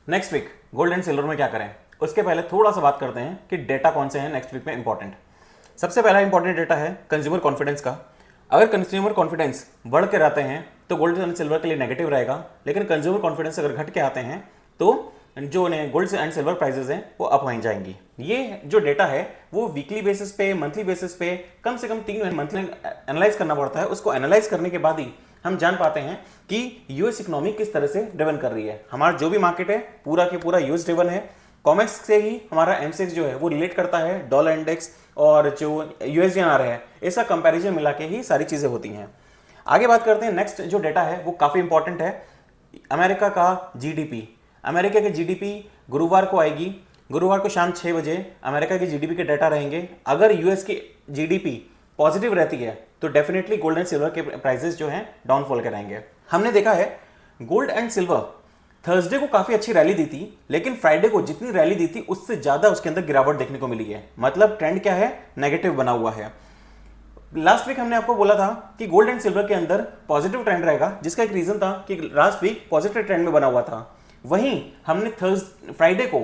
Next week gold and silver में क्या करें, उसके पहले थोड़ा सा बात करते हैं कि डेटा कौन से हैं नेक्स्ट वीक में इंपॉर्टेंट। सबसे पहला इंपॉर्टेंट डेटा है कंज्यूमर कॉन्फिडेंस का। अगर कंज्यूमर कॉन्फिडेंस बढ़ के रहते हैं तो गोल्ड एंड सिल्वर के लिए नेगेटिव रहेगा, लेकिन कंज्यूमर कॉन्फिडेंस अगर घट के आते हैं तो जो गोल्ड एंड सिल्वर प्राइसेस हैं वो अप हो जाएंगी। ये जो डेटा है वो वीकली बेसिस पे, मंथली बेसिस पे कम से कम 3 मंथली एनालाइज करना पड़ता है। उसको एनालाइज करने के बाद ही हम जान पाते हैं कि यूएस इकोनॉमी किस तरह से ड्रिवन कर रही है। हमारा जो भी मार्केट है पूरा के पूरा यूएस ड्रिवन है। कॉमेक्स से ही हमारा एमसेक्स जो है वो रिलेट करता है डॉलर इंडेक्स और जो यूएसडीआर है, इसका कंपैरिजन मिला के ही सारी चीजें होती हैं। आगे बात करते हैं, नेक्स्ट जो डेटा है वो काफी इंपॉर्टेंट है, अमेरिका का जीडीपी। अमेरिका की जीडीपी गुरुवार को आएगी। गुरुवार को शाम 6 बजे अमेरिका की जीडीपी के डाटा रहेंगे। अगर यूएस की जीडीपी पॉजिटिव रहती है तो डेफिनेटली गोल्ड एंड सिल्वर के प्राइसेस जो हैं डाउनफॉल के रहेंगे। हमने देखा है गोल्ड एंड सिल्वर थर्सडे को काफी अच्छी रैली दी थी, लेकिन फ्राइडे को जितनी रैली दी थी उससे ज्यादा उसके अंदर गिरावट देखने को मिली है। मतलब ट्रेंड क्या है, नेगेटिव बना हुआ है। लास्ट वीक हमने आपको बोला था कि गोल्ड एंड सिल्वर के अंदर पॉजिटिव ट्रेंड रहेगा, जिसका एक रीजन था कि लास्ट वीक पॉजिटिव ट्रेंड में बना हुआ था। वहीं हमने फ्राइडे को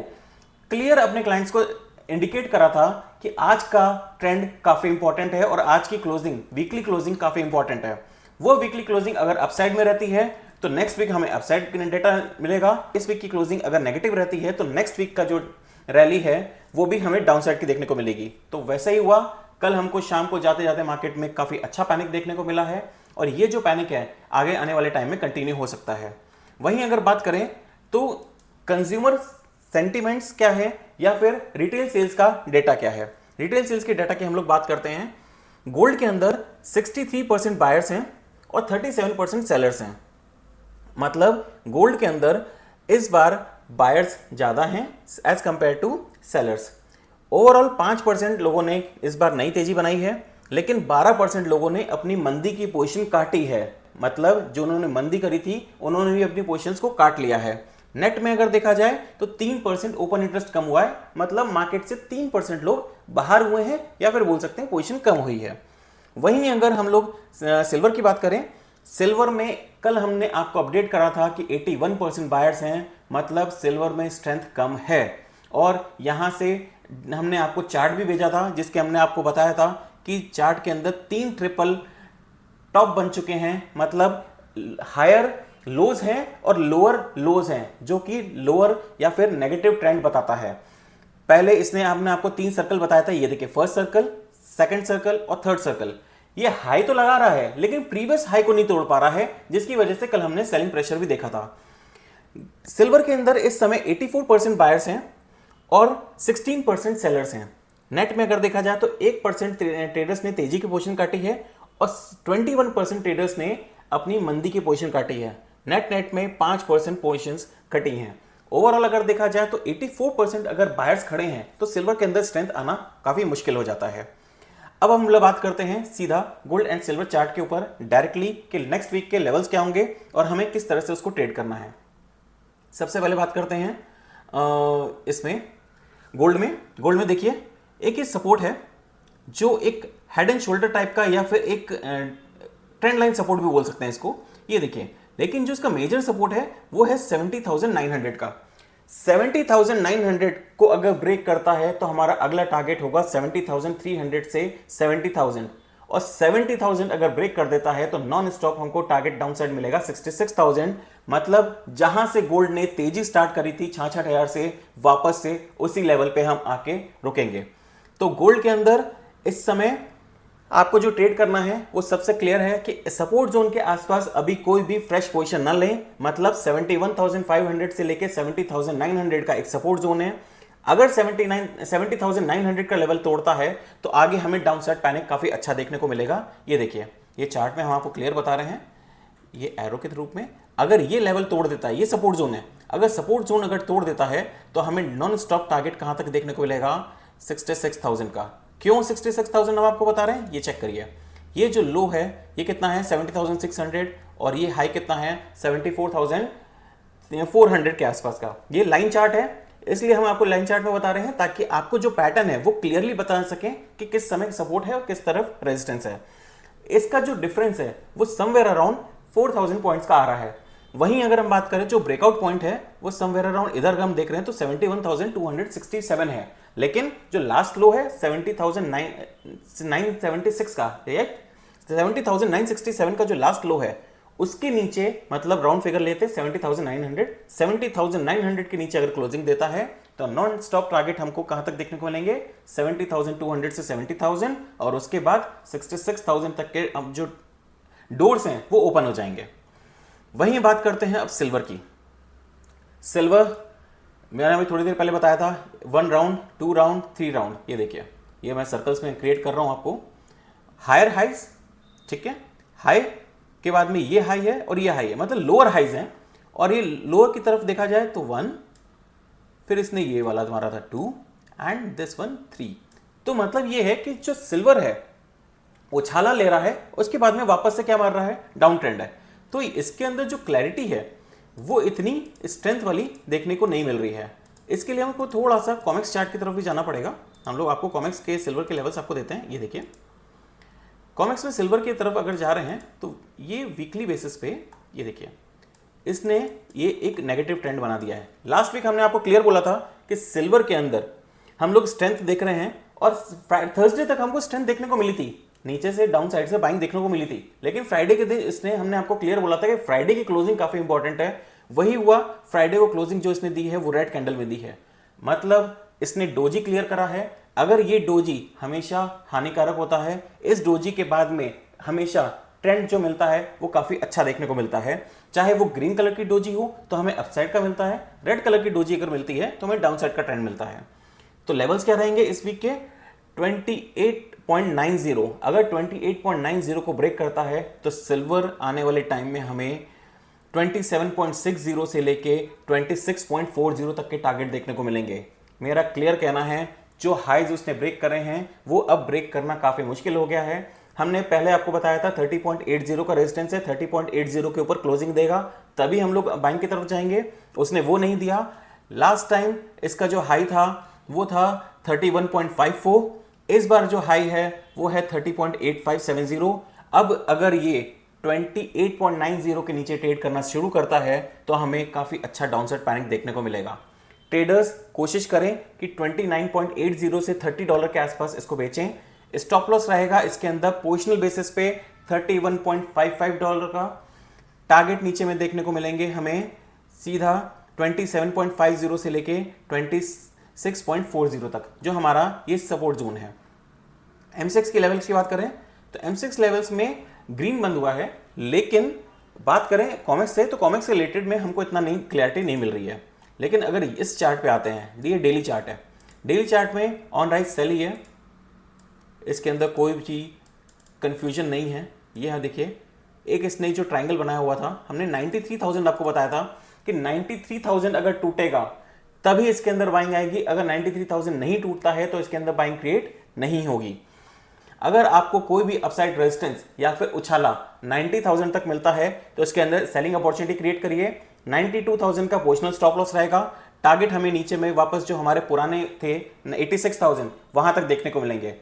क्लियर अपने क्लाइंट्स को इंडिकेट करा था कि आज का ट्रेंड काफी इंपॉर्टेंट है और आज की क्लोजिंग, वीकली क्लोजिंग काफी इंपॉर्टेंट है। वो वीकली क्लोजिंग अगर अपसाइड में रहती है तो नेक्स्ट वीक हमें अपसाइड डेटा मिलेगा। इस वीक की क्लोजिंग अगर नेगेटिव रहती है तो नेक्स्ट वीक का जो रैली है वो भी हमें डाउनसाइड की देखने को मिलेगी। तो वैसा ही हुआ, कल हमको शाम को जाते जाते मार्केट में काफी अच्छा पैनिक देखने को मिला है और ये जो पैनिक है आगे आने वाले टाइम में कंटिन्यू हो सकता है। वहीं अगर बात करें तो कंज्यूमर सेंटिमेंट्स क्या है या फिर रिटेल सेल्स का डेटा क्या है। रिटेल सेल्स के डेटा की हम लोग बात करते हैं। गोल्ड के अंदर 63% बायर्स हैं और 37% सेलर्स हैं। मतलब गोल्ड के अंदर इस बार बायर्स ज्यादा हैं as compared to sellers. Overall 5% लोगों ने इस बार नई तेजी बनाई है, लेकिन 12% लोगों ने अपनी मंदी की पोजीशन काटी है। मतलब जो उन्होंने मंदी करी थी उन्होंने भी अपनी पोजीशंस को काट लिया है। नेट में अगर देखा जाए तो 3% ओपन इंटरेस्ट कम हुआ है। मतलब मार्केट से 3% लोग बाहर हुए हैं या फिर बोल सकते हैं पोजीशन कम हुई है। वहीं अगर हम लोग सिल्वर की बात करें, सिल्वर में कल हमने आपको अपडेट करा था कि 81% बायर्स हैं। मतलब सिल्वर में स्ट्रेंथ कम है और यहां से हमने आपको चार्ट भी भेजा था जिसके हमने आपको बताया था कि चार्ट के अंदर 3 ट्रिपल टॉप बन चुके हैं। मतलब हायर लोज हैं और लोअर लोज हैं, जो कि लोअर या फिर नेगेटिव ट्रेंड बताता है। पहले इसने हमने आपको 3 सर्कल बताया था, ये देखिए फर्स्ट सर्कल, सेकंड सर्कल और थर्ड सर्कल। ये हाई तो लगा रहा है लेकिन प्रीवियस हाई को नहीं तोड़ पा रहा है, जिसकी वजह से कल हमने सेलिंग प्रेशर भी देखा था। सिल्वर के अंदर इस समय 84% बायर्स हैं और 16% सेलर्स हैं। नेट में अगर देखा जाए तो 1% ट्रेडर्स ने तेजी की पोजीशन काटी है और 21% ट्रेडर्स ने अपनी मंदी की पोजीशन काटी है। नेट में 5% पोजीशंस कटी हैं। ओवरऑल अगर देखा जाए तो 84% अगर बायर्स खड़े हैं तो सिल्वर के अंदर स्ट्रेंथ आना काफी मुश्किल हो जाता है। अब हम लोग बात करते हैं सीधा गोल्ड एंड सिल्वर चार्ट के ऊपर डायरेक्टली कि नेक्स्ट वीक के लेवल्स क्या होंगे और हमें किस तरह से उसको ट्रेड करना है। सबसे पहले बात करते हैं इसमें गोल्ड में देखिए एक ये सपोर्ट है जो एक हेड एंड शोल्डर टाइप का या फिर एक ट्रेंड लाइन सपोर्ट भी बोल सकते हैं इसको, ये देखिए। लेकिन जो इसका मेजर सपोर्ट है वो है 70,900 का। 70,900 को अगर ब्रेक करता है तो हमारा अगला टारगेट होगा 70,300 से 70,000 और 70,000 अगर ब्रेक कर देता है तो नॉन स्टॉप हमको टारगेट डाउन साइड मिलेगा 66,000। मतलब जहां से गोल्ड ने तेजी स्टार्ट करी थी 66,000 से, वापस से उसी लेवल पे हम आके रुकेंगे। तो गोल्ड के अंदर इस समय आपको जो ट्रेड करना है वो सबसे क्लियर है कि सपोर्ट जोन के आसपास अभी कोई भी फ्रेश पोजीशन ना लें। मतलब 71,500 से लेके 70,900 का एक सपोर्ट जोन है। अगर 70,900 का लेवल तोड़ता है तो आगे हमें डाउनसाइड पैनिक काफी अच्छा देखने को मिलेगा। ये देखिए, ये चार्ट में हम आपको क्लियर बता रहे हैं, ये एरो के रूप में। अगर ये लेवल तोड़ देता है, ये सपोर्ट जोन है, अगर सपोर्ट जोन अगर तोड़ देता है तो हमें नॉन स्टॉप टारगेट कहां तक देखने को मिलेगा, 66,000 का। क्यों 66,000 हम आपको बता रहे हैं, ये चेक करिए। ये जो लो है ये कितना है 70,600 और ये हाई कितना है 74,400 के आसपास का। ये लाइन चार्ट है, इसलिए हम आपको लाइन चार्ट में बता रहे हैं ताकि आपको जो पैटर्न है वो क्लियरली बता सकें कि किस समय सपोर्ट है और किस तरफ रेजिस्टेंस है। इसका जो डिफरेंस है वो समवेयर अराउंड 4,000 पॉइंट्स का आ रहा है। वहीं अगर हम बात करें जो ब्रेकआउट पॉइंट है वो समवेयर अराउंड इधर हम देख रहे हैं तो 71,267 है, लेकिन जो लास्ट लो है 70,976 का, 70,967 का जो लास्ट लो है उसके नीचे, मतलब राउंड फिगर लेते 70,900 के नीचे अगर क्लोजिंग देता है तो नॉन स्टॉप टारगेट हमको कहां तक देखने को मिलेंगे, 70,200 से 70,000 और उसके बाद 66,000 तक के अब जो डोर्स हैं वो ओपन हो जाएंगे। वहीं बात करते हैं अब सिल्वर की। सिल्वर मैंने अभी थोड़ी देर पहले बताया था 1 राउंड 2 राउंड 3 राउंड, ये देखिए ये मैं सर्कल्स में क्रिएट कर रहा हूं आपको। हायर हाइज, ठीक है, हाई के बाद में ये हाई है और ये हाई है, मतलब लोअर हाइज हैं, और ये लोअर की तरफ देखा जाए तो 1, फिर इसने ये वाला मारा था 2 एंड दिस वन 3। तो मतलब ये है कि जो सिल्वर है उछाला ले रहा है, उसके बाद में वापस से क्या मार रहा है, डाउन ट्रेंड है। तो इसके अंदर जो क्लैरिटी है वो इतनी स्ट्रेंथ वाली देखने को नहीं मिल रही है। इसके लिए हमको थोड़ा सा कॉमिक्स चार्ट की तरफ भी जाना पड़ेगा। हम लोग आपको कॉमिक्स के सिल्वर के लेवल्स आपको देते हैं, ये देखिए कॉमिक्स में सिल्वर की तरफ अगर जा रहे हैं तो ये वीकली बेसिस पे ये देखिए इसने ये एक नेगेटिव ट्रेंड बना दिया है। लास्ट वीक हमने आपको क्लियर बोला था कि सिल्वर के अंदर हम लोग स्ट्रेंथ देख रहे हैं और थर्सडे तक हमको स्ट्रेंथ देखने को मिली थी, नीचे से डाउन साइड से बाइंग देखने को मिली थी, लेकिन फ्राइडे के दिन इसने हमने आपको क्लियर बोला था कि फ्राइडे की क्लोजिंग काफी इंपॉर्टेंट है। वही हुआ, फ्राइडे को क्लोजिंग जो इसने दी है वो रेड कैंडल में दी है, मतलब इसने डोजी क्लियर करा है। अगर ये डोजी हमेशा हानिकारक होता है, इस डोजी के बाद में हमेशा ट्रेंड जो मिलता है वो काफी अच्छा देखने को मिलता है। चाहे वो ग्रीन कलर की डोजी हो तो हमें अपसाइड का मिलता है, रेड कलर की डोजी अगर मिलती है तो हमें डाउन साइड का ट्रेंड मिलता है। तो लेवल्स क्या रहेंगे इस वीक के, 28.90। अगर 28.90 को ब्रेक करता है तो सिल्वर आने वाले टाइम में हमें 27.60 से लेके 26.40 तक के टारगेट देखने को मिलेंगे। मेरा क्लियर कहना है जो हाइज उसने ब्रेक करे हैं वो अब ब्रेक करना काफी मुश्किल हो गया है। हमने पहले आपको बताया था 30.80 का रेजिस्टेंस है, 30.80 के ऊपर क्लोजिंग देगा तभी हम लोग बाइंग की तरफ जाएंगे, उसने वो नहीं दिया। लास्ट टाइम इसका जो हाई था वो था 31.54, इस बार जो हाई है वो है 30.8570। अब अगर ये 28.90 के नीचे ट्रेड करना शुरू करता है तो हमें काफी अच्छा डाउनसाइड पैनिक देखने को मिलेगा। ट्रेडर्स कोशिश करें कि 29.80 से $30 के आसपास इसको बेचें। स्टॉप लॉस रहेगा इसके अंदर पोजिशनल बेसिस पे $31.55 का। टारगेट नीचे में देखने को मिलेंगे हमें सीधा 27.50 से लेके 26.40 तक, जो हमारा ये सपोर्ट जोन है। M6 की लेवल्स की बात करें तो M6 लेवल्स में ग्रीन बंद हुआ है, लेकिन बात करें कॉमिक्स से तो कॉमिक्स से रिलेटेड में हमको इतना नहीं क्लैरिटी नहीं मिल रही है। लेकिन अगर इस चार्ट पे आते हैं, ये डेली चार्ट है, डेली चार्ट में ऑन राइज सेल ही है, इसके अंदर कोई भी कंफ्यूजन नहीं है। ये है देखिए एक इसने जो ट्रायंगल बनाया हुआ था, हमने 93,000 आपको बताया था कि 93,000 अगर टूटेगा तभी इसके अंदर बाइंग आएगी, अगर 93,000 नहीं टूटता है तो इसके अंदर बाइंग क्रिएट नहीं होगी। अगर आपको कोई भी अपसाइड रेजिस्टेंस या फिर उछाला 90,000 तक मिलता है तो इसके अंदर सेलिंग अपॉर्चुनिटी क्रिएट करिए। 92,000 का पोजिशनल स्टॉप लॉस रहेगा। टारगेट हमें नीचे में वापस जो हमारे पुराने थे 86,000 वहां तक देखने को मिलेंगे।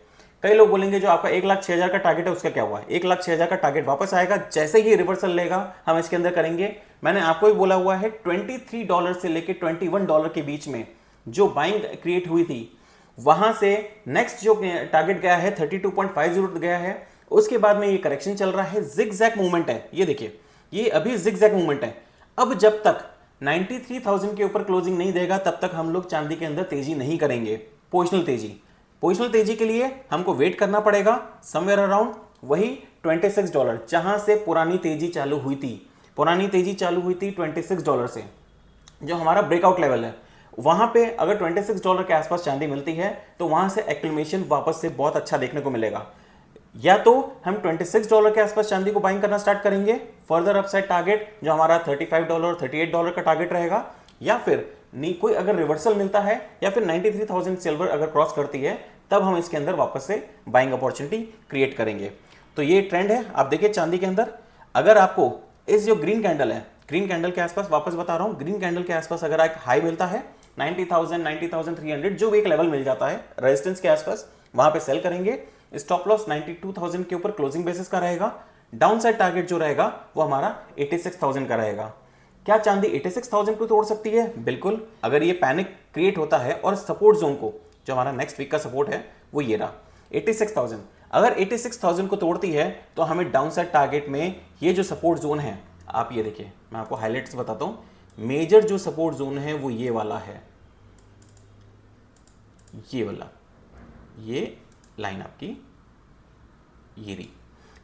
कई लोग बोलेंगे जो आपका 1,06,000 का टारगेट है उसका क्या हुआ, 1,06,000 का टारगेट वापस आएगा जैसे ही रिवर्सल लेगा हम इसके अंदर करेंगे। मैंने आपको भी बोला हुआ है $23 से लेके $21 के बीच में जो बाइंग क्रिएट हुई थी वहां से नेक्स्ट जो टारगेट गया है 32.50 गया है, उसके बाद में ये करेक्शन चल रहा है, जिगजैग मूवमेंट है। ये देखिए ये अभी जिगजैग मूवमेंट है। अब जब तक 93,000 के ऊपर क्लोजिंग नहीं देगा तब तक हम लोग चांदी के अंदर तेजी नहीं करेंगे। पोजिशनल तेजी के लिए हमको वेट करना पड़ेगा समवेयर अराउंड वही $26, जहां से पुरानी तेजी चालू हुई थी। पुरानी तेजी चालू हुई थी $26 से, जो हमारा ब्रेकआउट लेवल है। वहां पे अगर $26 के आसपास चांदी मिलती है तो वहां से एक्लेमेशन वापस से बहुत अच्छा देखने को मिलेगा। या तो हम $26 के आसपास चांदी को बाइंग करना स्टार्ट करेंगे, फर्दर अपसाइड टारगेट जो हमारा $35 $38 का टारगेट रहेगा, या फिर कोई अगर रिवर्सल मिलता है या फिर 93,000 सिल्वर अगर क्रॉस करती है तब हम इसके अंदर वापस से बाइंग अपॉर्चुनिटी क्रिएट करेंगे। तो ये ट्रेंड है। आप देखिए चांदी के अंदर अगर आपको इस जो ग्रीन कैंडल है, ग्रीन कैंडल के आसपास वापस बता रहा हूं, ग्रीन कैंडल के आसपास अगर एक हाई मिलता है 90,000 90,300 जो भी एक लेवल मिल जाता है रेजिस्टेंस के आसपास, वहां पे सेल करेंगे। स्टॉप लॉस 92,000 के ऊपर क्लोजिंग बेसिस का रहेगा। डाउन साइड टारगेट जो रहेगा वो हमारा 86,000 का रहेगा। क्या चांदी 86,000 को तोड़ सकती है? बिल्कुल। अगर ये पैनिक क्रिएट होता है और सपोर्ट जोन को, जो हमारा नेक्स्ट वीक का सपोर्ट है वो ये रहा 86,000, अगर 86,000 को तोड़ती है तो हमें डाउनसाइड टारगेट में ये जो सपोर्ट जोन है, आप ये देखिए, मैं आपको हाईलाइट्स बताता हूं। मेजर जो सपोर्ट जोन है वो ये वाला है, ये वाला, ये लाइन आपकी ये रही।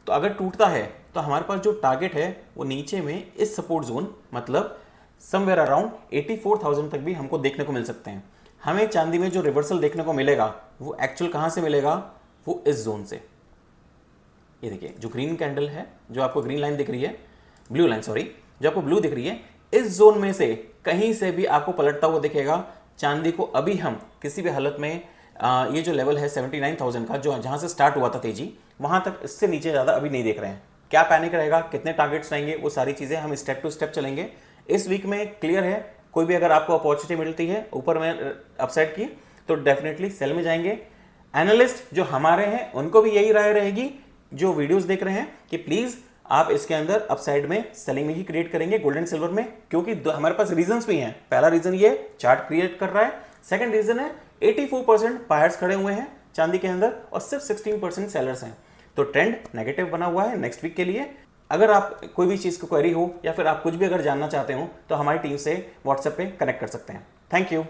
तो अगर टूटता है तो हमारे पास जो टारगेट है वो नीचे में इस सपोर्ट जोन, मतलब समवेयर अराउंड 84,000 तक भी हमको देखने को मिल सकते हैं। हमें चांदी में जो रिवर्सल देखने को मिलेगा वो एक्चुअल कहां से मिलेगा? वो इस जोन से। ये देखिए, जो ग्रीन कैंडल है, जो आपको ग्रीन लाइन दिख रही है, ब्लू लाइन सॉरी, जो आपको ब्लू दिख रही है, इस जोन में से कहीं से भी आपको पलटता हुआ दिखेगा। चांदी को अभी हम किसी भी हालत में ये जो लेवल है 79,000 का, जो जहां से स्टार्ट हुआ था तेजी, वहां तक इससे नीचे ज्यादा अभी नहीं देख रहे हैं। क्या पैनिक रहेगा, कितने टारगेट्स रहेंगे, वो सारी चीजें हम स्टेप टू स्टेप चलेंगे। इस वीक में क्लियर है, कोई भी अगर आपको अपॉर्चुनिटी मिलती है ऊपर में अपसाइड की, तो डेफिनेटली सेल में जाएंगे। एनालिस्ट जो हमारे हैं उनको भी यही राय रहेगी, जो वीडियोस देख रहे हैं, कि प्लीज आप इसके अंदर अपसाइड में सेलिंग में ही क्रिएट करेंगे, गोल्ड एंड सिल्वर में, क्योंकि हमारे पास रीजंस भी हैं। पहला रीजन ये चार्ट क्रिएट कर रहा है, सेकंड रीजन है 84% बायर्स खड़े हुए हैं चांदी के अंदर और सिर्फ 16% सेलर्स हैं। तो ट्रेंड नेगेटिव बना हुआ है नेक्स्ट वीक के लिए। अगर आप कोई भी चीज को क्वेरी हो या फिर आप कुछ भी अगर जानना चाहते हो तो हमारी टीम से व्हाट्सएप पे कनेक्ट कर सकते हैं। Thank you.